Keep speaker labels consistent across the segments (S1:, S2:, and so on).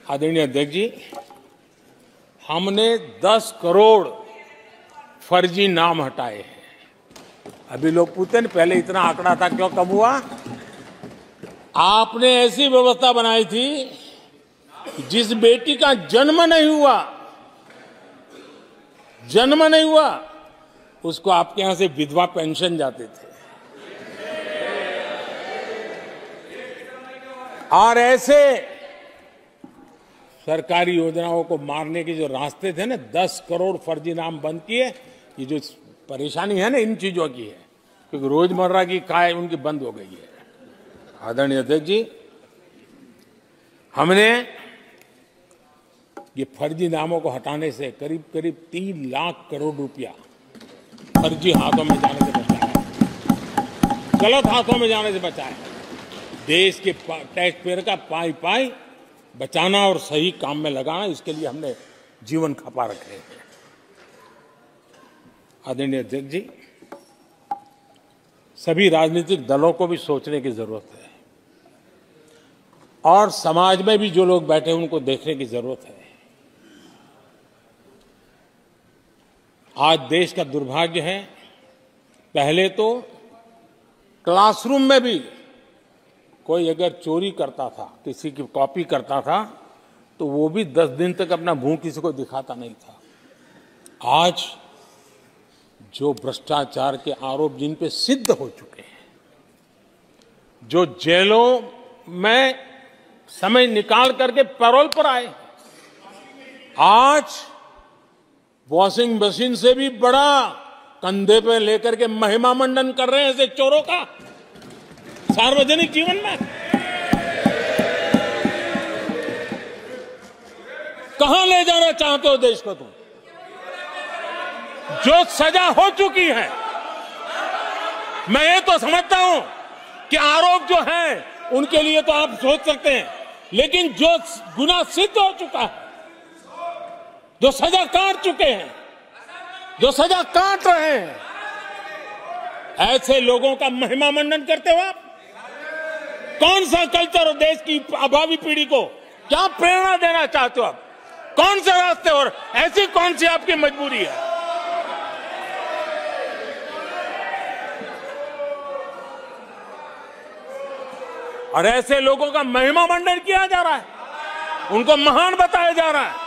S1: आदरणीय अध्यक्ष जी, हमने 10 करोड़ फर्जी नाम हटाए हैं। अभी लोग पूछते हैं पहले इतना आंकड़ा था, क्यों कम हुआ? आपने ऐसी व्यवस्था बनाई थी जिस बेटी का जन्म नहीं हुआ उसको आपके यहां से विधवा पेंशन जाते थे। और ऐसे सरकारी योजनाओं को मारने के जो रास्ते थे ना, 10 करोड़ फर्जी नाम बंद किए। ये जो परेशानी है ना इन चीजों की है, क्योंकि रोजमर्रा की काय उनकी बंद हो गई है। आदरणीय अध्यक्ष जी, हमने ये फर्जी नामों को हटाने से करीब करीब 3 लाख करोड़ रुपया फर्जी हाथों में जाने से बचाया, गलत हाथों में जाने से बचाया। देश के टैक्स पेयर का पाई बचाना और सही काम में लगाना, इसके लिए हमने जीवन खपा रखे हैं। आदरणीय अध्यक्ष जी, सभी राजनीतिक दलों को भी सोचने की जरूरत है और समाज में भी जो लोग बैठे हैं उनको देखने की जरूरत है। आज देश का दुर्भाग्य है, पहले तो क्लासरूम में भी कोई अगर चोरी करता था, किसी की कॉपी करता था, तो वो भी 10 दिन तक अपना मुंह किसी को दिखाता नहीं था। आज जो भ्रष्टाचार के आरोप जिन पे सिद्ध हो चुके हैं, जो जेलों में समय निकाल करके पैरोल पर आए, आज वॉशिंग मशीन से भी बड़ा कंधे पे लेकर के महिमा मंडन कर रहे हैं ऐसे चोरों का सार्वजनिक जीवन में। कहां ले जाना चाहते हो देश को तुम? जो सजा हो चुकी है, मैं ये तो समझता हूं कि आरोप जो है उनके लिए तो आप सोच सकते हैं, लेकिन जो गुनाह सिद्ध हो चुका है, जो सजा काट चुके हैं, जो सजा काट रहे हैं, ऐसे लोगों का महिमा मंडन करते हो आप? कौन सा कल्चर और देश की अभावी पीढ़ी को क्या प्रेरणा देना चाहते हो आप? कौन से रास्ते और ऐसी कौन सी आपकी मजबूरी है? और ऐसे लोगों का महिमा मंडन किया जा रहा है, उनको महान बताया जा रहा है।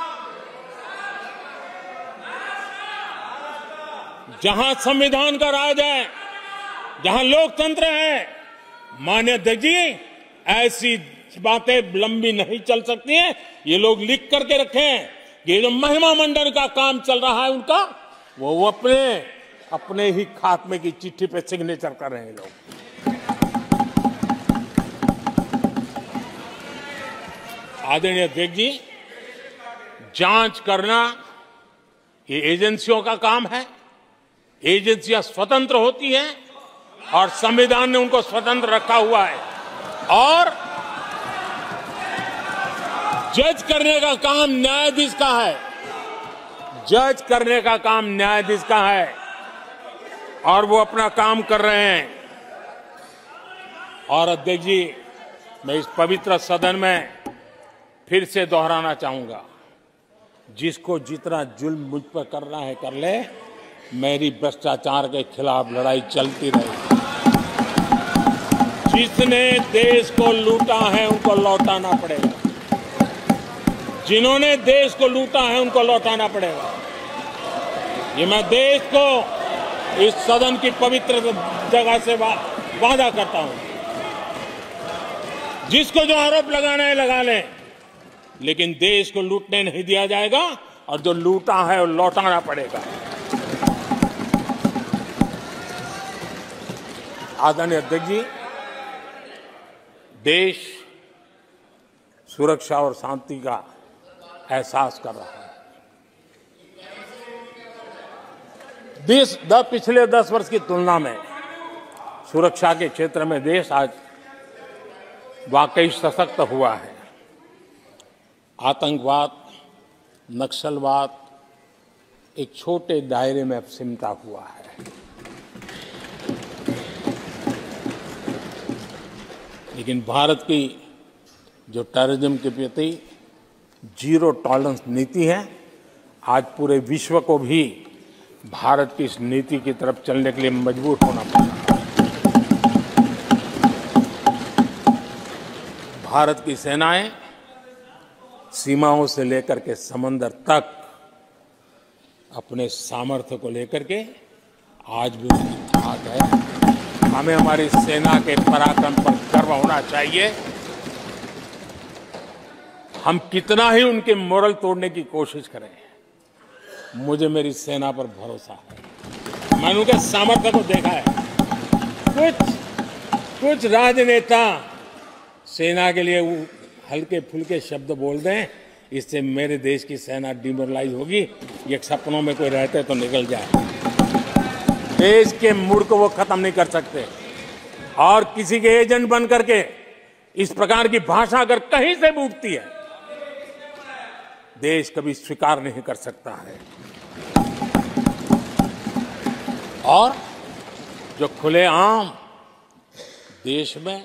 S1: जहां संविधान का राज है, जहां लोकतंत्र है, माननीय अध्यक्ष जी, ऐसी बातें लंबी नहीं चल सकती हैं। ये लोग लिख करके रखें, ये जो महिमा मंडन का काम चल रहा है उनका, वो अपने ही खात्मे की चिट्ठी पे सिग्नेचर कर रहे हैं लोग। आदरणीय अध्यक्ष जी, जांच करना ये एजेंसियों का काम है। एजेंसियां स्वतंत्र होती हैं और संविधान ने उनको स्वतंत्र रखा हुआ है, और जज करने का काम न्यायाधीश का है। जज करने का काम न्यायाधीश का है और वो अपना काम कर रहे हैं। और अध्यक्ष जी, मैं इस पवित्र सदन में फिर से दोहराना चाहूंगा, जिसको जितना जुल्म मुझ पर करना है कर ले, मेरी भ्रष्टाचार के खिलाफ लड़ाई चलती रहेगी। जिसने देश को लूटा है उनको लौटाना पड़ेगा, जिन्होंने देश को लूटा है उनको लौटाना पड़ेगा। ये मैं देश को इस सदन की पवित्र जगह से वादा करता हूं। जिसको जो आरोप लगाना है लगा लें, लेकिन देश को लूटने नहीं दिया जाएगा, और जो लूटा है वो लौटाना पड़ेगा। आदरणीय अध्यक्ष जी, देश सुरक्षा और शांति का एहसास कर रहा है। पिछले 10 वर्ष की तुलना में सुरक्षा के क्षेत्र में देश आज वाकई सशक्त हुआ है। आतंकवाद, नक्सलवाद एक छोटे दायरे में अब सिमटा हुआ है। लेकिन भारत की जो टेररिज्म के प्रति जीरो टॉलरेंस नीति है। आज पूरे विश्व को भी भारत की इस नीति की तरफ चलने के लिए मजबूर होना पड़ा। भारत की सेनाएं सीमाओं से लेकर के समंदर तक अपने सामर्थ्य को लेकर के आज भी उनकी ठाक है। हमें हमारी सेना के पराक्रम पर गर्व होना चाहिए। हम कितना ही उनके मोरल तोड़ने की कोशिश करें, मुझे मेरी सेना पर भरोसा है। मैंने उनके सामर्थ्य को देखा है। कुछ राजनेता सेना के लिए हल्के फुल्के शब्द बोल दें, इससे मेरे देश की सेना डिमोरलाइज होगी। ये सपनों में कोई रहते तो निकल जाए। देश के मूड को वो खत्म नहीं कर सकते। और किसी के एजेंट बन करके इस प्रकार की भाषा अगर कहीं से भी उठती है, देश कभी स्वीकार नहीं कर सकता है। और जो खुलेआम देश में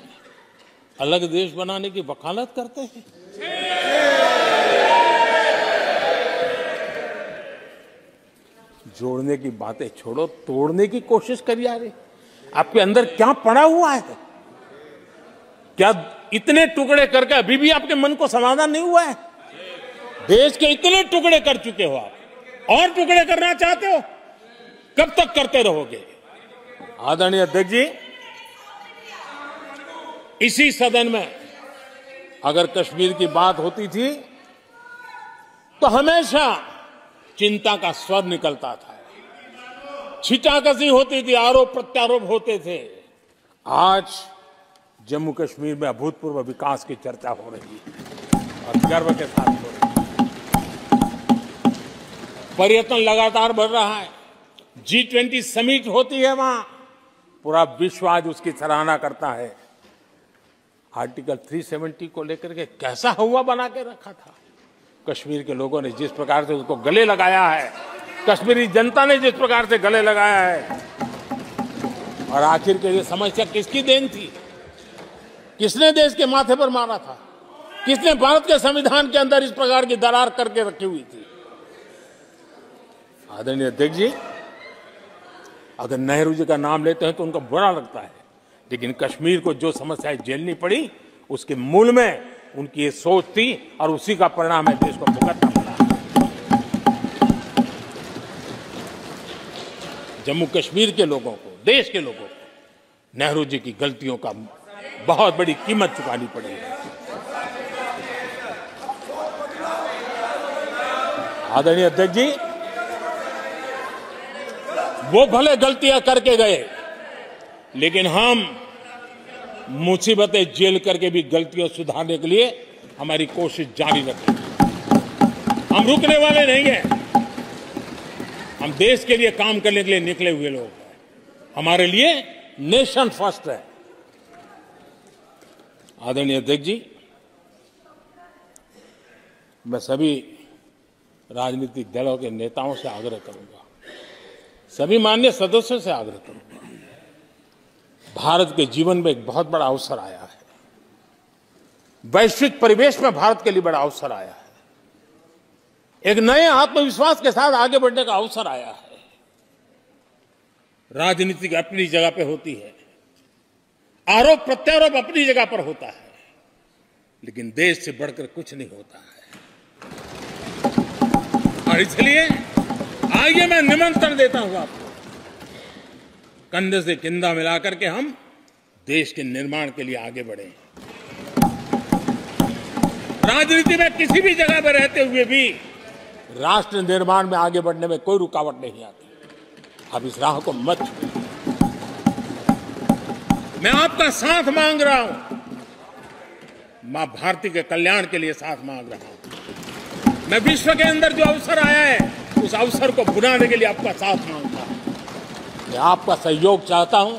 S1: अलग देश बनाने की वकालत करते हैं, जोड़ने की बातें छोड़ो, तोड़ने की कोशिश करिए। यार, आपके अंदर क्या पड़ा हुआ है? क्या इतने टुकड़े करके अभी भी आपके मन को समाधान नहीं हुआ है? देश के इतने टुकड़े कर चुके हो आप, और टुकड़े करना चाहते हो? कब तक करते रहोगे? आदरणीय अध्यक्ष जी, इसी सदन में अगर कश्मीर की बात होती थी तो हमेशा चिंता का स्वर निकलता था, छिटाकसी होती थी, आरोप प्रत्यारोप होते थे। आज जम्मू कश्मीर में अभूतपूर्व विकास की चर्चा हो रही है और गर्व के साथ हो रही है। पर्यटन लगातार बढ़ रहा है। G20 समिट होती है वहां, पूरा विश्व आज उसकी सराहना करता है। आर्टिकल 370 को लेकर के कैसा हुआ बना के रखा था। कश्मीर के लोगों ने जिस प्रकार से उसको गले लगाया है, कश्मीरी जनता ने जिस प्रकार से गले लगाया है, और आखिर के ये समस्या किसकी देन थी? किसने देश के माथे पर मारा था? किसने भारत के संविधान के अंदर इस प्रकार की दरार करके रखी हुई थी? आदरणीय अध्यक्ष जी, अगर नेहरू जी का नाम लेते हैं तो उनको बुरा लगता है, लेकिन कश्मीर को जो समस्याएं झेलनी पड़ी उसके मूल में उनकी ये सोच थी और उसी का परिणाम है देश को भुगतना पड़ा। जम्मू कश्मीर के लोगों को, देश के लोगों को नेहरू जी की गलतियों का बहुत बड़ी कीमत चुकानी पड़ी है। आदरणीय अध्यक्ष जी, वो भले गलतियां करके गए, लेकिन हम मुसीबतें झेल करके भी गलतियों सुधारने के लिए हमारी कोशिश जारी रखेंगे। हम रुकने वाले नहीं हैं। हम देश के लिए काम करने के लिए निकले हुए लोग हैं। हमारे लिए नेशन फर्स्ट है। आदरणीय अध्यक्ष जी, मैं सभी राजनीतिक दलों के नेताओं से आग्रह करूंगा, सभी माननीय सदस्यों से आग्रह करूंगा, भारत के जीवन में एक बहुत बड़ा अवसर आया है। वैश्विक परिवेश में भारत के लिए बड़ा अवसर आया है। एक नए आत्मविश्वास के साथ आगे बढ़ने का अवसर आया है। राजनीति अपनी जगह पे होती है, आरोप प्रत्यारोप अपनी जगह पर होता है, लेकिन देश से बढ़कर कुछ नहीं होता है। और इसलिए आइए मैं निमंत्रण देता हूं आपको, कंधे से कंधा मिलाकर के हम देश के निर्माण के लिए आगे बढ़े। राजनीति में किसी भी जगह पर रहते हुए भी राष्ट्र निर्माण में आगे बढ़ने में कोई रुकावट नहीं आती। अब इस राह को मत छोड़िए। मैं आपका साथ मांग रहा हूं, मां भारती के कल्याण के लिए साथ मांग रहा हूं। मैं विश्व के अंदर जो अवसर आया है उस अवसर को बुलाने के लिए आपका साथ मांगता हूं। मैं आपका सहयोग चाहता हूं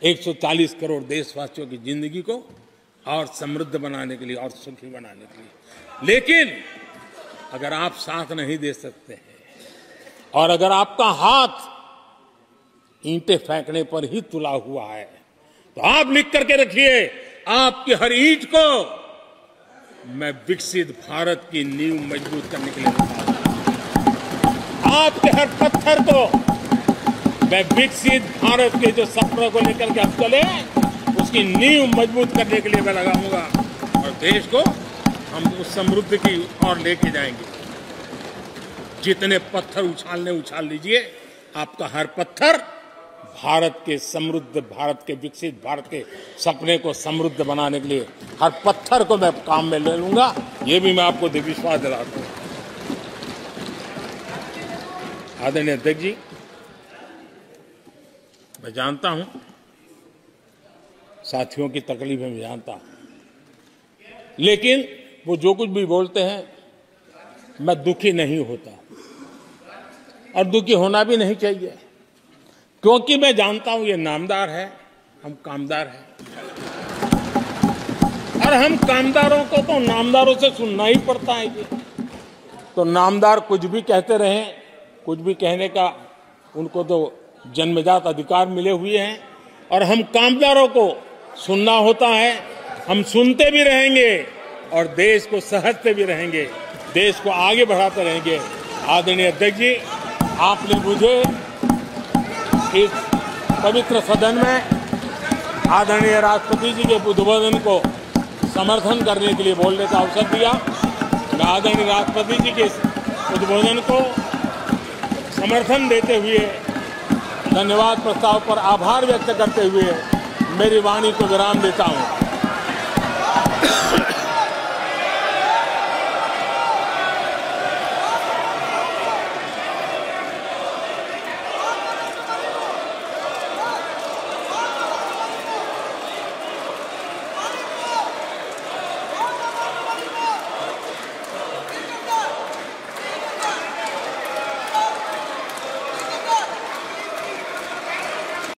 S1: 140 करोड़ देशवासियों की जिंदगी को और समृद्ध बनाने के लिए और सुखी बनाने के लिए। लेकिन अगर आप साथ नहीं दे सकते हैं और अगर आपका हाथ ईंटें फेंकने पर ही तुला हुआ है, तो आप लिख करके रखिए, आपकी हर ईंट को मैं विकसित भारत की नींव मजबूत करने के लिए लगा हूं। आपके हर पत्थर को मैं विकसित भारत के जो सपनों को लेकर के हम चले उसकी नींव मजबूत करने के लिए मैं लगाऊंगा और देश को हम उस समृद्धि की ओर लेके जाएंगे। जितने पत्थर उछाल लीजिए, आपका हर पत्थर भारत के समृद्ध, भारत के विकसित भारत के सपने को समृद्ध बनाने के लिए हर पत्थर को मैं काम में ले लूंगा। ये भी मैं आपको विश्वास दिलाता हूं। आदरणीय अध्यक्ष जी, मैं जानता हूं साथियों की तकलीफें मैं जानता हूं, लेकिन वो जो कुछ भी बोलते हैं मैं दुखी नहीं होता और दुखी होना भी नहीं चाहिए, क्योंकि मैं जानता हूं ये नामदार है, हम कामदार हैं और हम कामदारों को तो नामदारों से सुनना ही पड़ता है। ये तो नामदार कुछ भी कहते रहें, कुछ भी कहने का उनको तो जन्मजात अधिकार मिले हुए हैं और हम कामदारों को सुनना होता है। हम सुनते भी रहेंगे और देश को सहेजते भी रहेंगे, देश को आगे बढ़ाते रहेंगे। आदरणीय अध्यक्ष जी, आपने मुझे इस पवित्र सदन में आदरणीय राष्ट्रपति जी के उद्बोधन को समर्थन करने के लिए बोलने का अवसर दिया। मैं आदरणीय राष्ट्रपति जी के उद्बोधन को समर्थन देते हुए धन्यवाद प्रस्ताव पर आभार व्यक्त करते हुए मेरी वाणी को विराम देता हूं।